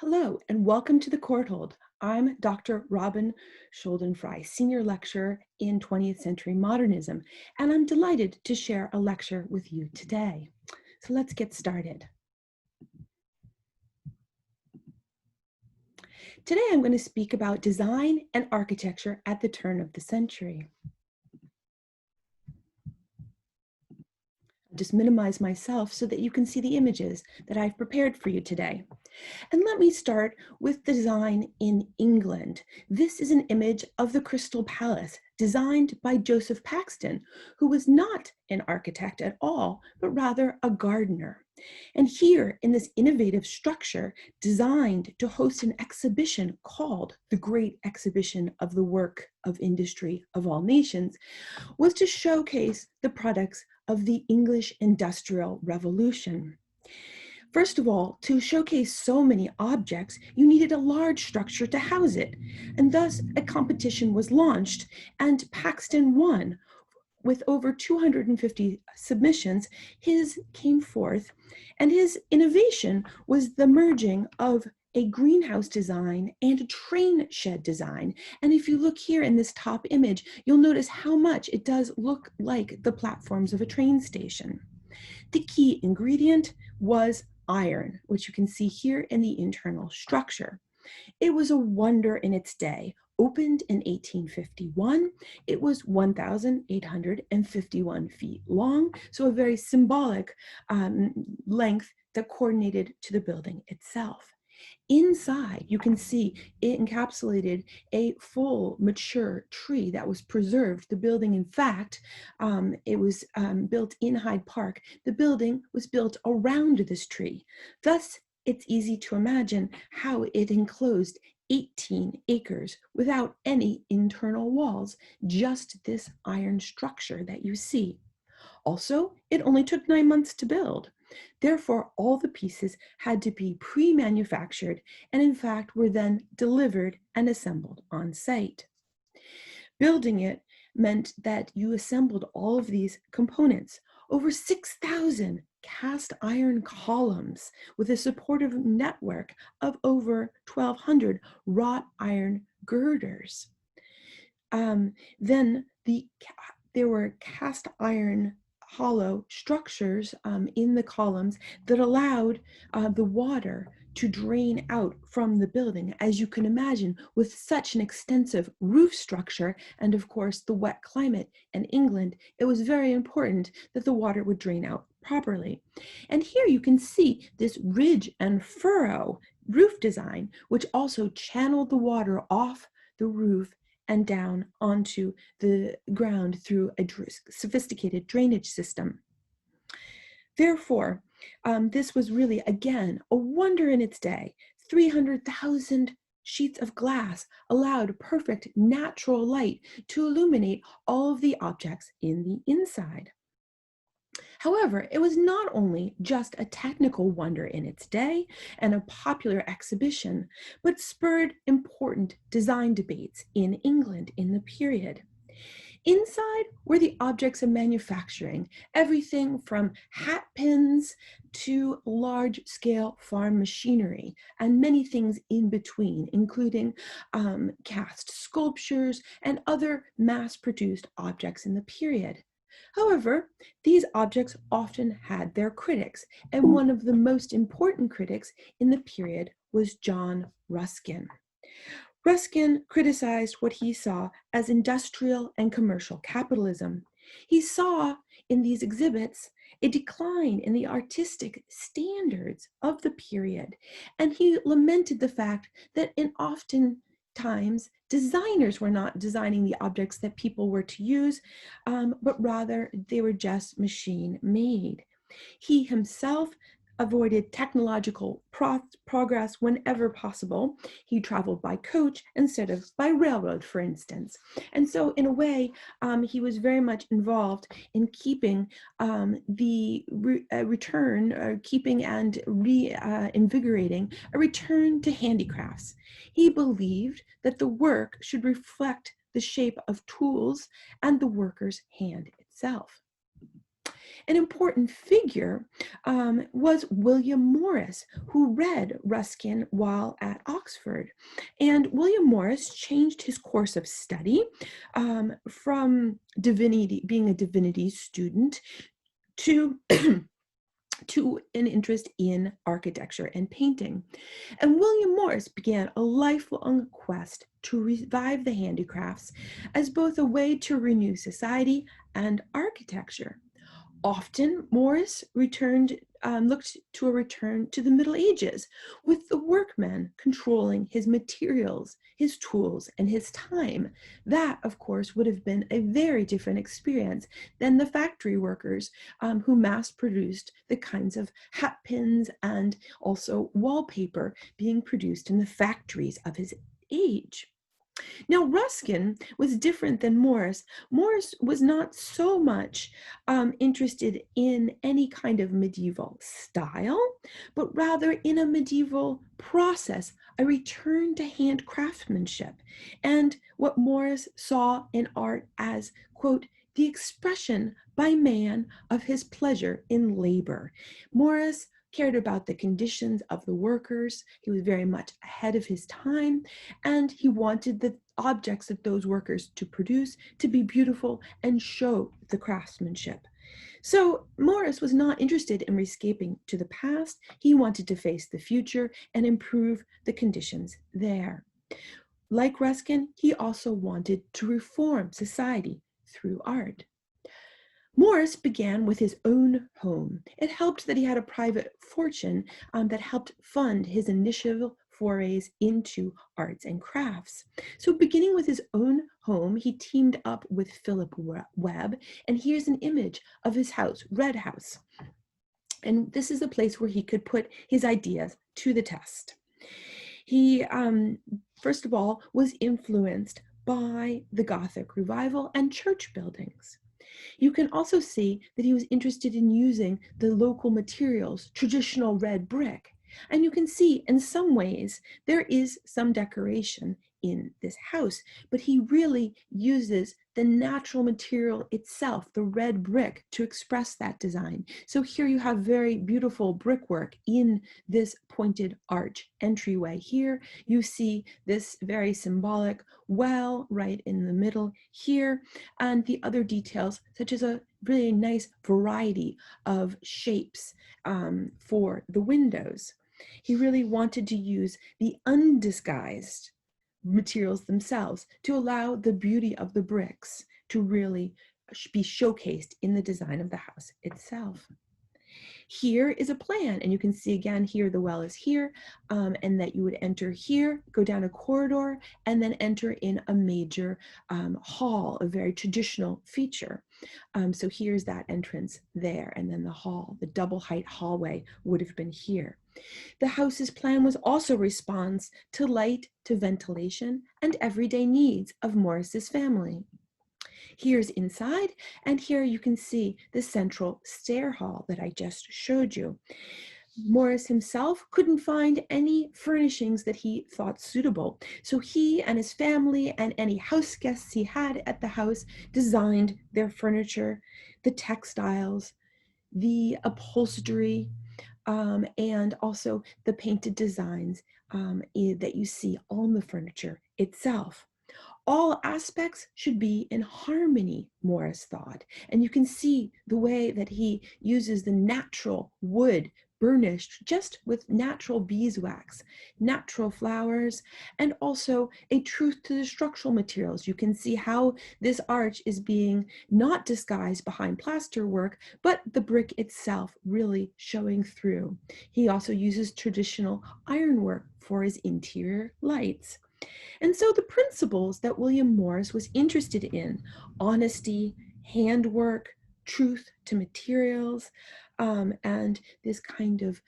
Hello, and welcome to the Court Hold. I'm Dr. Robin Schuldenfrei, Senior Lecturer in 20th Century Modernism, and I'm delighted to share a lecture with you today. So let's get started. Today I'm going to speak about design and architecture at the turn of the century. Just minimize myself so that you can see the images that I've prepared for you today. And let me start with design in England. This is an image of the Crystal Palace designed by Joseph Paxton, who was not an architect at all, but rather a gardener. And here in this innovative structure designed to host an exhibition called the Great Exhibition of the Work of Industry of All Nations, was to showcase the products of the English Industrial Revolution. First of all, to showcase so many objects, you needed a large structure to house it, and thus a competition was launched, and Paxton won. With over 250 submissions, his came forth, and his innovation was the merging of a greenhouse design and a train shed design. And if you look here in this top image, you'll notice how much it does look like the platforms of a train station. The key ingredient was iron, which you can see here in the internal structure. It was a wonder in its day. Opened in 1851, it was 1,851 feet long, so a very symbolic length that coordinated to the building itself. Inside, you can see it encapsulated a full mature tree that was preserved. The building, in fact, it was built in Hyde Park. The building was built around this tree. Thus, it's easy to imagine how it enclosed 18 acres without any internal walls, just this iron structure that you see. Also, it only took 9 months to build. Therefore, all the pieces had to be pre-manufactured and in fact were then delivered and assembled on site. Building it meant that you assembled all of these components, over 6,000 cast iron columns with a supportive network of over 1,200 wrought iron girders. Then there were cast iron hollow structures in the columns that allowed the water to drain out from the building. As you can imagine, with such an extensive roof structure and of course the wet climate in England, it was very important that the water would drain out properly. And here you can see this ridge and furrow roof design, which also channeled the water off the roof and down onto the ground through a sophisticated drainage system. Therefore, this was really, again, a wonder in its day. 300,000 sheets of glass allowed perfect natural light to illuminate all of the objects in the inside. However, it was not only just a technical wonder in its day and a popular exhibition, but spurred important design debates in England in the period. Inside were the objects of manufacturing, everything from hat pins to large-scale farm machinery, and many things in between, including cast sculptures and other mass-produced objects in the period. However, these objects often had their critics, and one of the most important critics in the period was John Ruskin. Ruskin criticized what he saw as industrial and commercial capitalism. He saw in these exhibits a decline in the artistic standards of the period, and he lamented the fact that oftentimes designers were not designing the objects that people were to use, but rather they were just machine made. He himself avoided technological progress whenever possible. He traveled by coach instead of by railroad, for instance. And so in a way, he was very much involved in keeping keeping and reinvigorating a return to handicrafts. He believed that the work should reflect the shape of tools and the worker's hand itself. An important figure was William Morris, who read Ruskin while at Oxford. And William Morris changed his course of study from divinity, being a divinity student, to to an interest in architecture and painting. And William Morris began a lifelong quest to revive the handicrafts as both a way to renew society and architecture. Often, Morris looked to a return to the Middle Ages, with the workman controlling his materials, his tools, and his time. That, of course, would have been a very different experience than the factory workers who mass-produced the kinds of hat pins and also wallpaper being produced in the factories of his age. Now, Ruskin was different than Morris. Morris was not so much interested in any kind of medieval style, but rather in a medieval process, a return to hand craftsmanship, and what Morris saw in art as, quote, the expression by man of his pleasure in labor. Morris cared about the conditions of the workers. He was very much ahead of his time, and he wanted the objects that those workers to produce to be beautiful and show the craftsmanship. So Morris was not interested in escaping to the past. He wanted to face the future and improve the conditions there. Like Ruskin, he also wanted to reform society through art. Morris began with his own home. It helped that he had a private fortune that helped fund his initial forays into arts and crafts. So beginning with his own home, he teamed up with Philip Webb, and here's an image of his house, Red House. And this is a place where he could put his ideas to the test. He, first of all, was influenced by the Gothic revival and church buildings. You can also see that he was interested in using the local materials, traditional red brick. And you can see in some ways there is some decoration in this house, but he really uses the natural material itself, the red brick, to express that design. So here you have very beautiful brickwork in this pointed arch entryway. Here you see this very symbolic well right in the middle here, and the other details such as a really nice variety of shapes for the windows. He really wanted to use the undisguised materials themselves to allow the beauty of the bricks to really be showcased in the design of the house itself. Here is a plan, and you can see again here the well is here, and that you would enter here, go down a corridor, and then enter in a major hall, a very traditional feature. So here's that entrance there, and then the hall, the double height hallway would have been here. The house's plan was also response to light, to ventilation, and everyday needs of Morris's family. Here's inside, and here you can see the central stair hall that I just showed you. Morris himself couldn't find any furnishings that he thought suitable, so he and his family and any house guests he had at the house designed their furniture, the textiles, the upholstery, and also the painted designs that you see on the furniture itself. All aspects should be in harmony, Morris thought. And you can see the way that he uses the natural wood burnished just with natural beeswax, natural flowers, and also a truth to the structural materials. You can see how this arch is being not disguised behind plaster work, but the brick itself really showing through. He also uses traditional ironwork for his interior lights. And so the principles that William Morris was interested in, honesty, handwork, truth to materials, and this kind of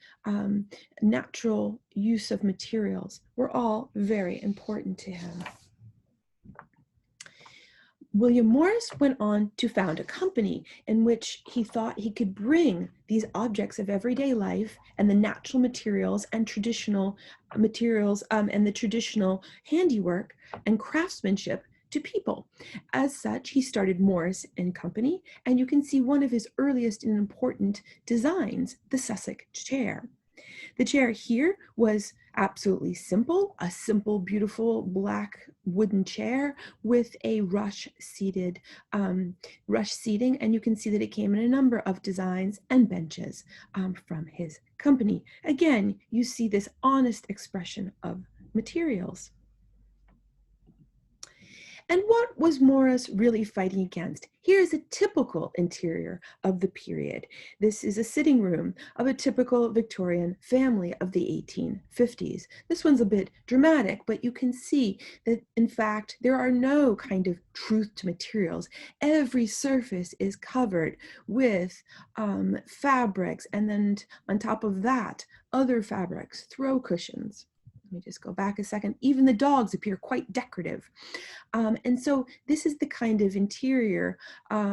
natural use of materials were all very important to him. William Morris went on to found a company in which he thought he could bring these objects of everyday life and the natural materials and traditional materials and the traditional handiwork and craftsmanship to people. As such, he started Morris and Company, and you can see one of his earliest and important designs, the Sussex Chair. The chair here was absolutely simple, a simple, beautiful black wooden chair with a rush seating, and you can see that it came in a number of designs and benches from his company. Again, you see this honest expression of materials. And what was Morris really fighting against? Here's a typical interior of the period. This is a sitting room of a typical Victorian family of the 1850s. This one's a bit dramatic, but you can see that, in fact, there are no kind of truth to materials. Every surface is covered with fabrics, and then on top of that, other fabrics, throw cushions. Let me just go back a second. Even the dogs appear quite decorative. And so this is the kind of interior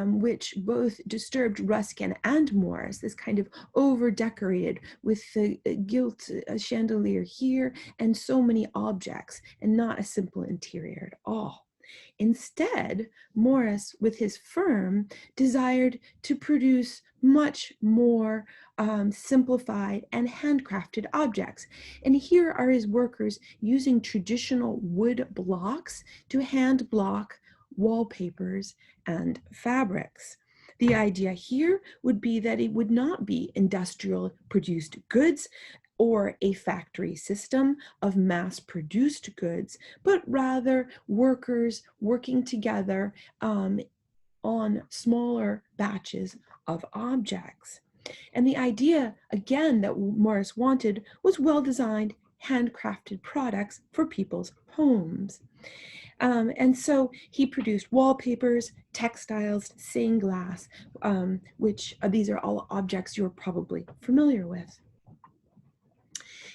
which both disturbed Ruskin and Morris, this kind of over-decorated with the gilt chandelier here and so many objects, and not a simple interior at all. Instead, Morris, with his firm, desired to produce much more simplified and handcrafted objects. And here are his workers using traditional wood blocks to hand block wallpapers and fabrics. The idea here would be that it would not be industrial produced goods or a factory system of mass-produced goods, but rather workers working together on smaller batches of objects. And the idea, again, that Morris wanted was well-designed, handcrafted products for people's homes. And so he produced wallpapers, textiles, stained glass, which these are all objects you're probably familiar with.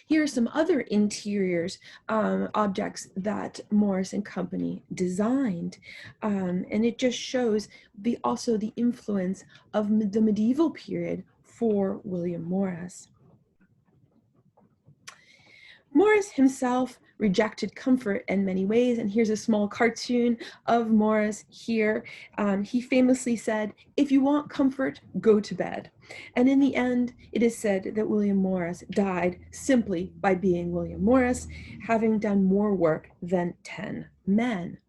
Here are some other interiors objects that Morris and Company designed, and it just shows also the influence of the medieval period for William Morris. Morris himself rejected comfort in many ways, and here's a small cartoon of Morris here. He famously said, "If you want comfort, go to bed." And in the end, it is said that William Morris died simply by being William Morris, having done more work than 10 men.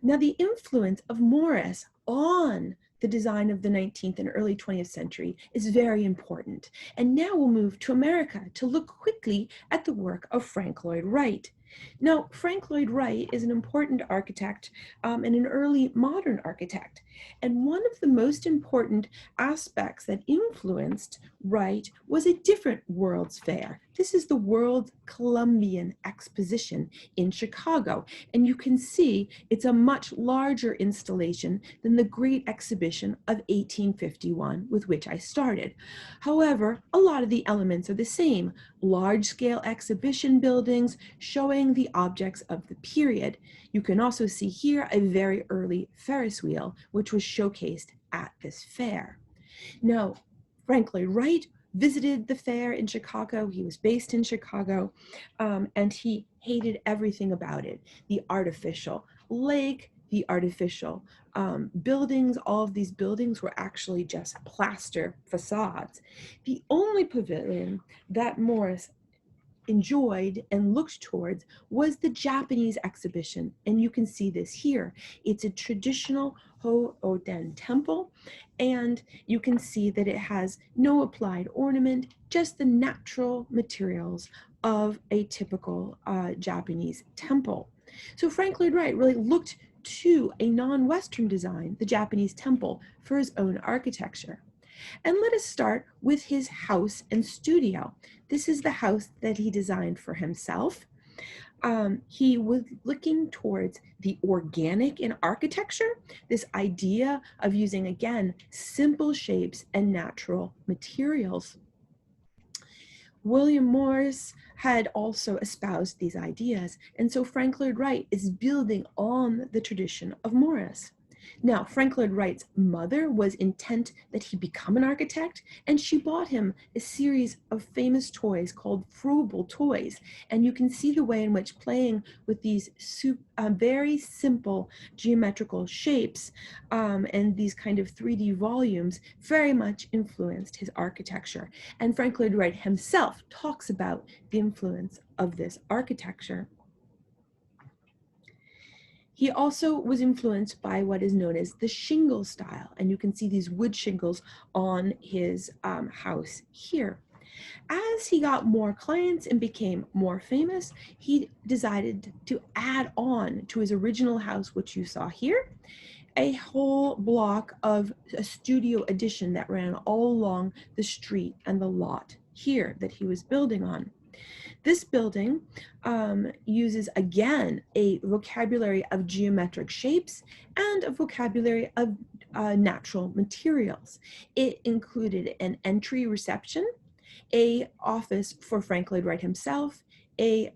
Now, the influence of Morris on the design of the 19th and early 20th century is very important. And now we'll move to America to look quickly at the work of Frank Lloyd Wright. Now, Frank Lloyd Wright is an important architect and an early modern architect. And one of the most important aspects that influenced Wright was a different World's Fair. This is the World Columbian Exposition in Chicago. And you can see it's a much larger installation than the Great Exhibition of 1851, with which I started. However, a lot of the elements are the same. Large-scale exhibition buildings showing the objects of the period. You can also see here a very early Ferris wheel, which was showcased at this fair. Now, Frank Lloyd Wright visited the fair in Chicago. He was based in Chicago, and he hated everything about it. The artificial lake, the artificial buildings, all of these buildings were actually just plaster facades. The only pavilion that Morris enjoyed and looked towards was the Japanese exhibition, and you can see this here. It's a traditional Ho-Oden temple, and you can see that it has no applied ornament, just the natural materials of a typical Japanese temple. So Frank Lloyd Wright really looked to a non-Western design, the Japanese temple, for his own architecture. And let us start with his house and studio. This is the house that he designed for himself. He was looking towards the organic in architecture, this idea of using, again, simple shapes and natural materials. William Morris had also espoused these ideas, and so Frank Lloyd Wright is building on the tradition of Morris. Now, Frank Lloyd Wright's mother was intent that he become an architect, and she bought him a series of famous toys called Froebel toys. And you can see the way in which playing with these very simple geometrical shapes and these kind of 3D volumes very much influenced his architecture. And Frank Lloyd Wright himself talks about the influence of this architecture. He also was influenced by what is known as the Shingle Style, and you can see these wood shingles on his house here. As he got more clients and became more famous, he decided to add on to his original house, which you saw here, a whole block of a studio addition that ran all along the street and the lot here that he was building on. This building uses, again, a vocabulary of geometric shapes and a vocabulary of natural materials. It included an entry reception, a office for Frank Lloyd Wright himself, a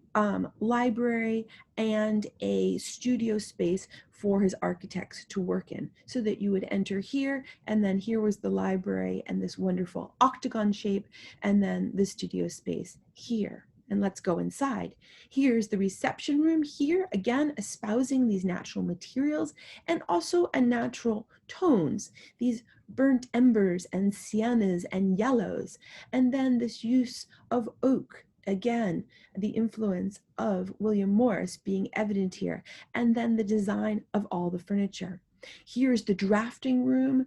library, and a studio space for his architects to work in, so that you would enter here, and then here was the library and this wonderful octagon shape, and then the studio space here. And let's go inside. Here's the reception room here, again, espousing these natural materials and also a natural tones, these burnt embers and siennas and yellows. And then this use of oak, again, the influence of William Morris being evident here, and then the design of all the furniture. Here's the drafting room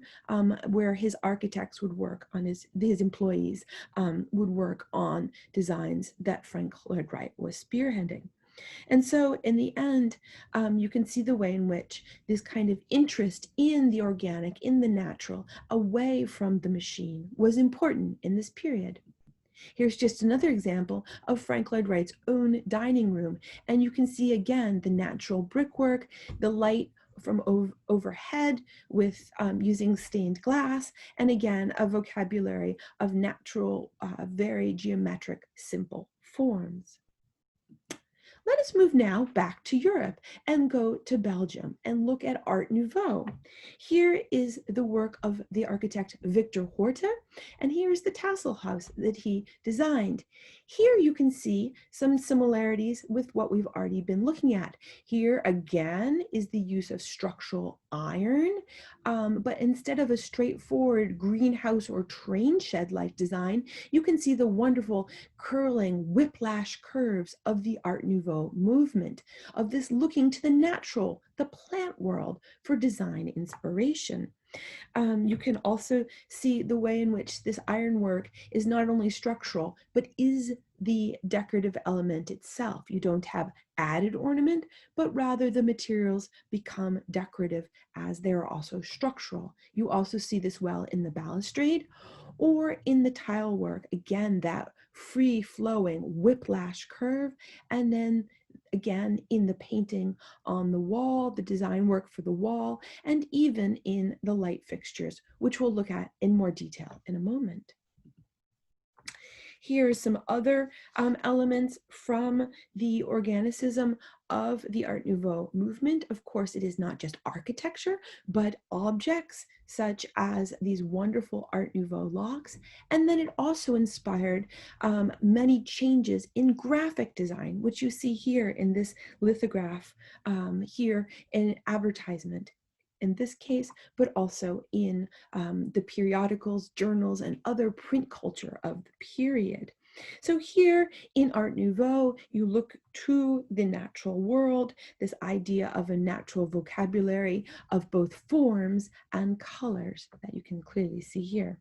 where his architects would work on his employees would work on designs that Frank Lloyd Wright was spearheading. And so in the end, you can see the way in which this kind of interest in the organic, in the natural, away from the machine was important in this period. Here's just another example of Frank Lloyd Wright's own dining room. And you can see again the natural brickwork, the light from overhead with using stained glass, and again, a vocabulary of natural, very geometric, simple forms. Let us move now back to Europe and go to Belgium and look at Art Nouveau. Here is the work of the architect Victor Horta, and here's the Tassel House that he designed. Here you can see some similarities with what we've already been looking at. Here again is the use of structural iron, but instead of a straightforward greenhouse or train shed-like design, you can see the wonderful curling whiplash curves of the Art Nouveau movement, of this looking to the natural, the plant world for design inspiration. You can also see the way in which this ironwork is not only structural, but is the decorative element itself. You don't have added ornament, but rather the materials become decorative as they are also structural. You also see this well in the balustrade or in the tile work. Again, that free-flowing whiplash curve, and then again in the painting on the wall, the design work for the wall, and even in the light fixtures, which we'll look at in more detail in a moment. Here are some other elements from the organicism of the Art Nouveau movement. Of course, it is not just architecture, but objects such as these wonderful Art Nouveau locks. And then it also inspired many changes in graphic design, which you see here in this lithograph here in advertisement in this case, but also in the periodicals, journals, and other print culture of the period. So here in Art Nouveau, you look to the natural world, this idea of a natural vocabulary of both forms and colors that you can clearly see here.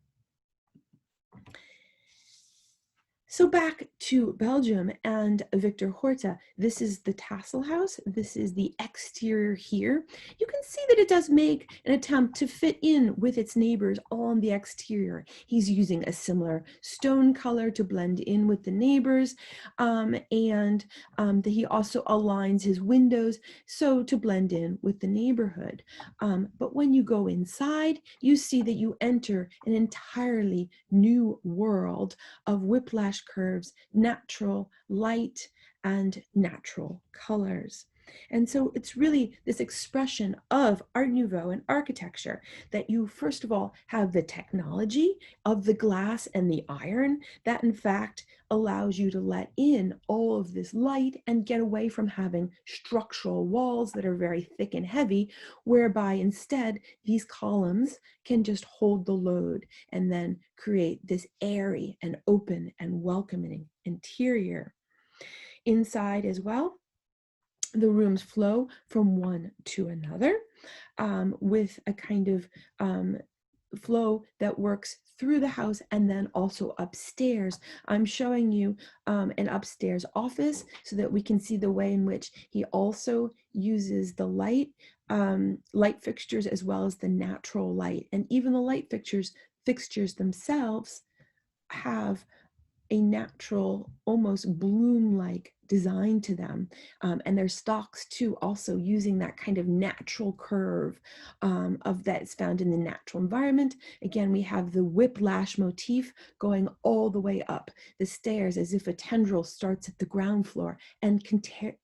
So back to Belgium and Victor Horta. This is the Tassel House. This is the exterior here. You can see that it does make an attempt to fit in with its neighbors on the exterior. He's using a similar stone color to blend in with the neighbors, and he also aligns his windows so to blend in with the neighborhood. But when you go inside, you see that you enter an entirely new world of whiplash curves, natural light, and natural colors. And so it's really this expression of Art Nouveau and architecture that you, first of all, have the technology of the glass and the iron that in fact allows you to let in all of this light and get away from having structural walls that are very thick and heavy, whereby instead these columns can just hold the load and then create this airy and open and welcoming interior. Inside as well, the rooms flow from one to another with a kind of flow that works through the house and then also upstairs. I'm showing you an upstairs office so that we can see the way in which he also uses the light fixtures as well as the natural light. And even the light fixtures themselves have a natural, almost bloom-like design to them. And their stalks too, also using that kind of natural curve of that's found in the natural environment. Again, we have the whiplash motif going all the way up the stairs as if a tendril starts at the ground floor and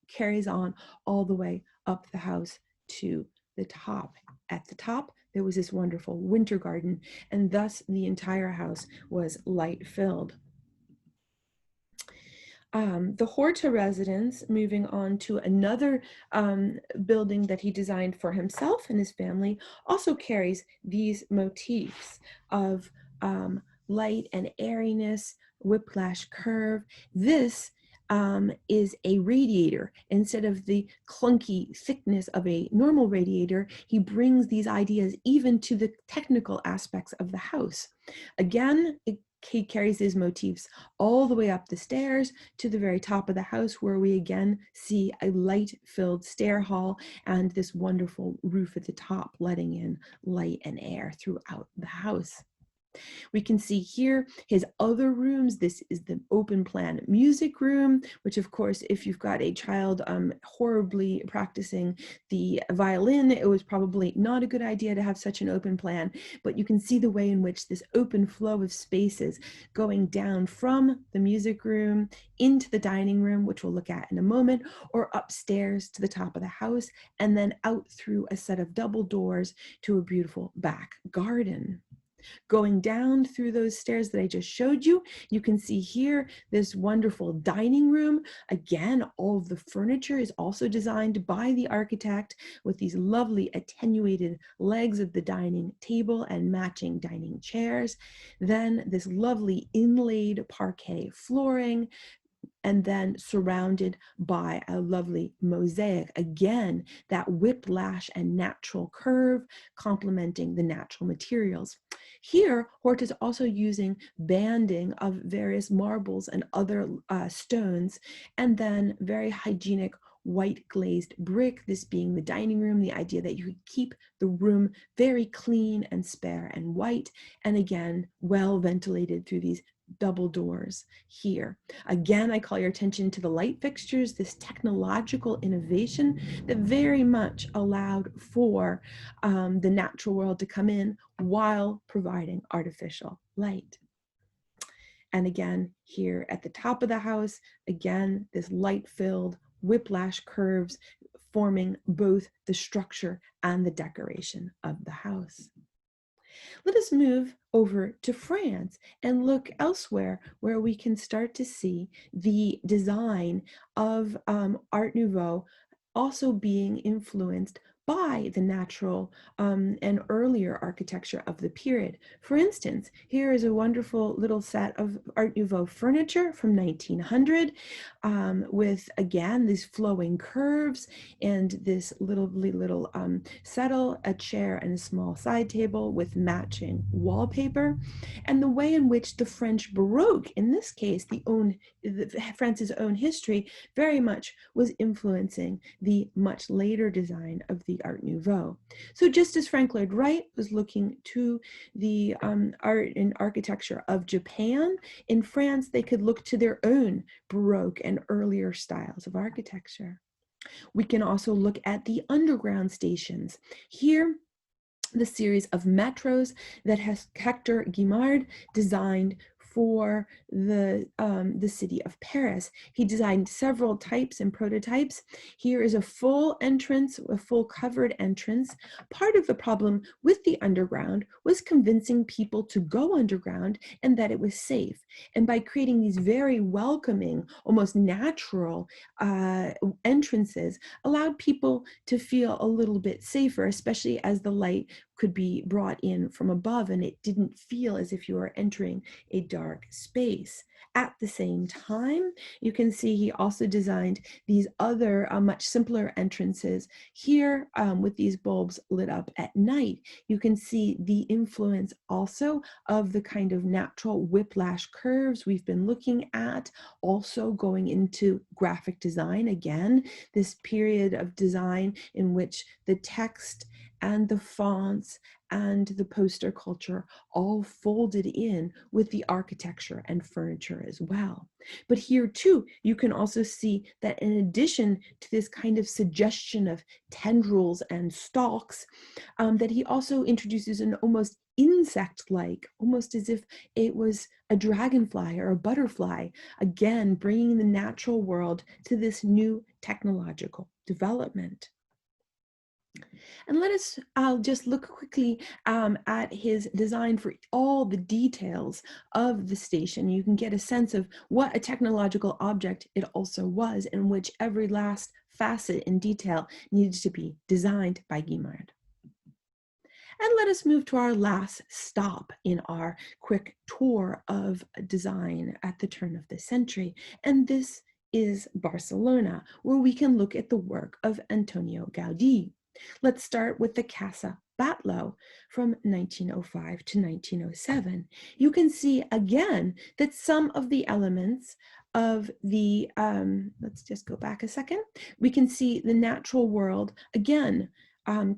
carries on all the way up the house to the top. At the top, there was this wonderful winter garden, and thus the entire house was light-filled. The Horta residence, moving on to another building that he designed for himself and his family, also carries these motifs of light and airiness, whiplash curve. This is a radiator. Instead of the clunky thickness of a normal radiator, he brings these ideas even to the technical aspects of the house. Again, he carries his motifs all the way up the stairs to the very top of the house, where we again see a light-filled stair hall and this wonderful roof at the top, letting in light and air throughout the house. We can see here his other rooms. This is the open plan music room, which of course, if you've got a child horribly practicing the violin, it was probably not a good idea to have such an open plan, but you can see the way in which this open flow of spaces going down from the music room into the dining room, which we'll look at in a moment, or upstairs to the top of the house, and then out through a set of double doors to a beautiful back garden. Going down through those stairs that I just showed you, you can see here this wonderful dining room. Again, all of the furniture is also designed by the architect with these lovely attenuated legs of the dining table and matching dining chairs. Then this lovely inlaid parquet flooring, and then surrounded by a lovely mosaic. Again, that whiplash and natural curve complementing the natural materials. Here, Hort is also using banding of various marbles and other stones, and then very hygienic white glazed brick, this being the dining room, the idea that you could keep the room very clean and spare and white, and again, well ventilated through these double doors here. Again, I call your attention to the light fixtures, this technological innovation that very much allowed for the natural world to come in while providing artificial light. And again, here at the top of the house, again, this light-filled whiplash curves forming both the structure and the decoration of the house. Let us move over to France and look elsewhere where we can start to see the design of Art Nouveau also being influenced by the natural and earlier architecture of the period. For instance, here is a wonderful little set of Art Nouveau furniture from 1900 with, again, these flowing curves and this little settle, a chair, and a small side table with matching wallpaper. And the way in which the French Baroque, in this case, France's own history, very much was influencing the much later design of the Art Nouveau. So just as Frank Lloyd Wright was looking to the art and architecture of Japan, in France they could look to their own Baroque and earlier styles of architecture. We can also look at the underground stations. Here, the series of metros that Hector Guimard designed for the city of Paris. He designed several types and prototypes. Here is a full entrance, a full covered entrance. Part of the problem with the underground was convincing people to go underground and that it was safe. And by creating these very welcoming, almost natural entrances, allowed people to feel a little bit safer, especially as the light could be brought in from above and it didn't feel as if you were entering a dark space. At the same time, you can see he also designed these other much simpler entrances. Here, with these bulbs lit up at night, you can see the influence also of the kind of natural whiplash curves we've been looking at, also going into graphic design. Again, this period of design in which the text and the fonts and the poster culture all folded in with the architecture and furniture as well. But here too, you can also see that in addition to this kind of suggestion of tendrils and stalks, that he also introduces an almost insect-like, almost as if it was a dragonfly or a butterfly, again, bringing the natural world to this new technological development. And let us just look quickly at his design for all the details of the station. You can get a sense of what a technological object it also was, in which every last facet and detail needed to be designed by Guimard. And let us move to our last stop in our quick tour of design at the turn of the century. And this is Barcelona, where we can look at the work of Antonio Gaudí. Let's start with the Casa Batlló from 1905 to 1907. You can see again that some of the elements of the, let's just go back a second. We can see the natural world again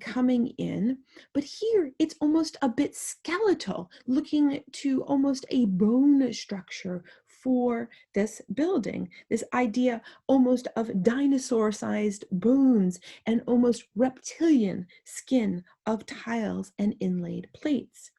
coming in, but here it's almost a bit skeletal, looking to almost a bone structure for this building, this idea almost of dinosaur-sized bones and almost reptilian skin of tiles and inlaid plates.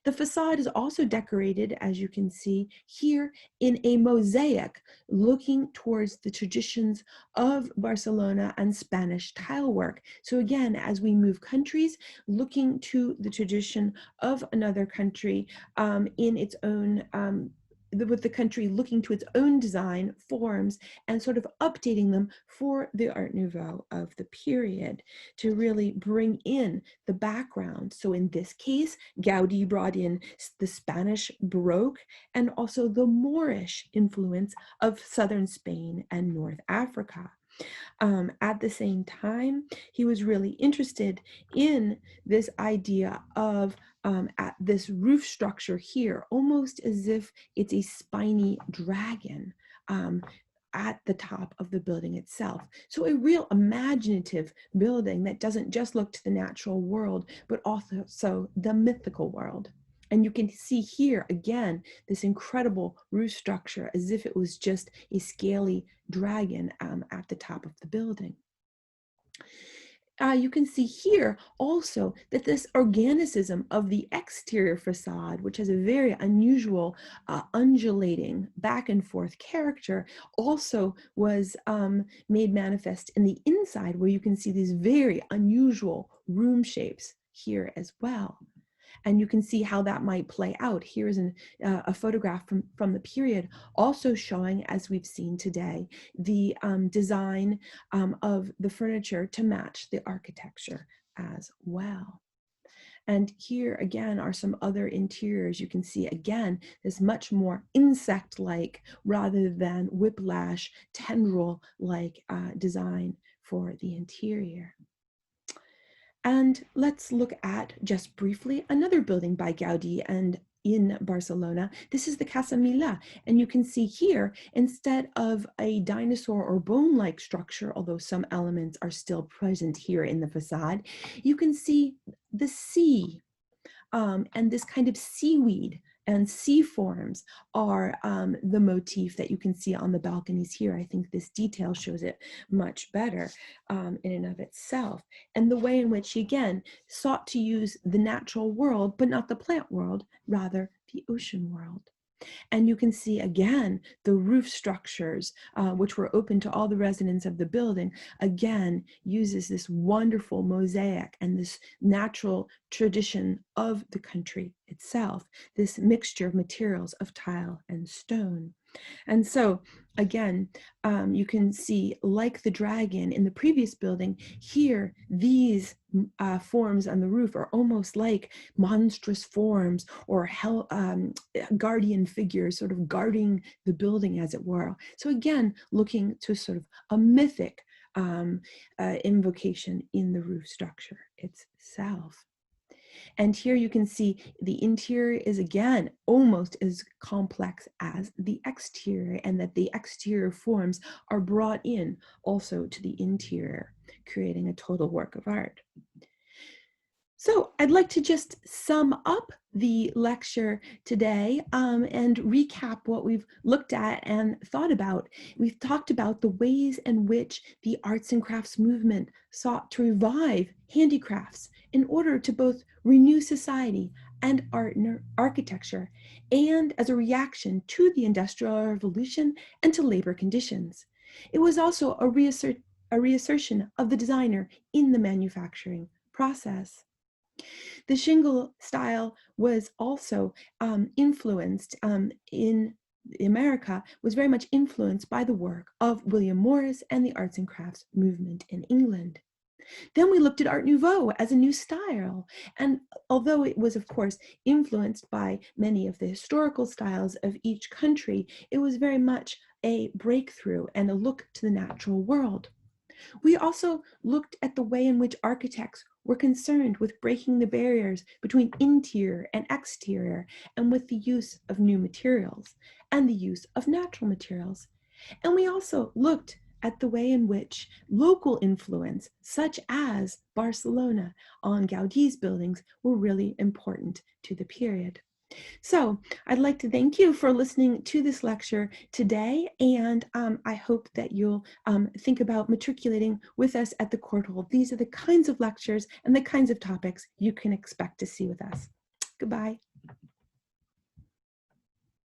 The facade is also decorated, as you can see here, in a mosaic looking towards the traditions of Barcelona and Spanish tile work. So again, as we move countries, looking to the tradition of another country in its own with the country looking to its own design forms and sort of updating them for the Art Nouveau of the period to really bring in the background. So in this case, Gaudí brought in the Spanish Baroque and also the Moorish influence of southern Spain and North Africa. At the same time, he was really interested in this idea of at this roof structure here, almost as if it's a spiny dragon at the top of the building itself. So a real imaginative building that doesn't just look to the natural world, but also the mythical world. And you can see here, again, this incredible roof structure as if it was just a scaly dragon at the top of the building. You can see here also that this organicism of the exterior facade, which has a very unusual undulating back and forth character, also was made manifest in the inside, where you can see these very unusual room shapes here as well. And you can see how that might play out. Here's a photograph from the period, also showing, as we've seen today, the design of the furniture to match the architecture as well. And here again are some other interiors. You can see again this much more insect-like rather than whiplash tendril-like design for the interior. And let's look at, just briefly, another building by Gaudí and in Barcelona. This is the Casa Milà, and you can see here, instead of a dinosaur or bone-like structure, although some elements are still present here in the facade, you can see the sea and this kind of seaweed and sea forms are the motif that you can see on the balconies here. I think this detail shows it much better in and of itself. And the way in which he, again, sought to use the natural world, but not the plant world, rather the ocean world. And you can see again the roof structures, which were open to all the residents of the building, again uses this wonderful mosaic and this natural tradition of the country itself, this mixture of materials of tile and stone. And so, again, you can see, like the dragon in the previous building, here, these forms on the roof are almost like monstrous forms or guardian figures sort of guarding the building, as it were. So again, looking to sort of a mythic invocation in the roof structure itself. And here you can see the interior is again almost as complex as the exterior, and that the exterior forms are brought in also to the interior, creating a total work of art. So I'd like to just sum up the lecture today and recap what we've looked at and thought about. We've talked about the ways in which the arts and crafts movement sought to revive handicrafts in order to both renew society and art and architecture, and as a reaction to the Industrial Revolution and to labor conditions. It was also a reassertion of the designer in the manufacturing process. The shingle style was also influenced in America, was very much influenced by the work of William Morris and the arts and crafts movement in England. Then we looked at Art Nouveau as a new style. And although it was, of course, influenced by many of the historical styles of each country, it was very much a breakthrough and a look to the natural world. We also looked at the way in which architects were concerned with breaking the barriers between interior and exterior, and with the use of new materials and the use of natural materials. And we also looked at the way in which local influence, such as Barcelona, on Gaudi's buildings, were really important to the period. So I'd like to thank you for listening to this lecture today, and I hope that you'll think about matriculating with us at the Courtauld. These are the kinds of lectures and the kinds of topics you can expect to see with us. Goodbye.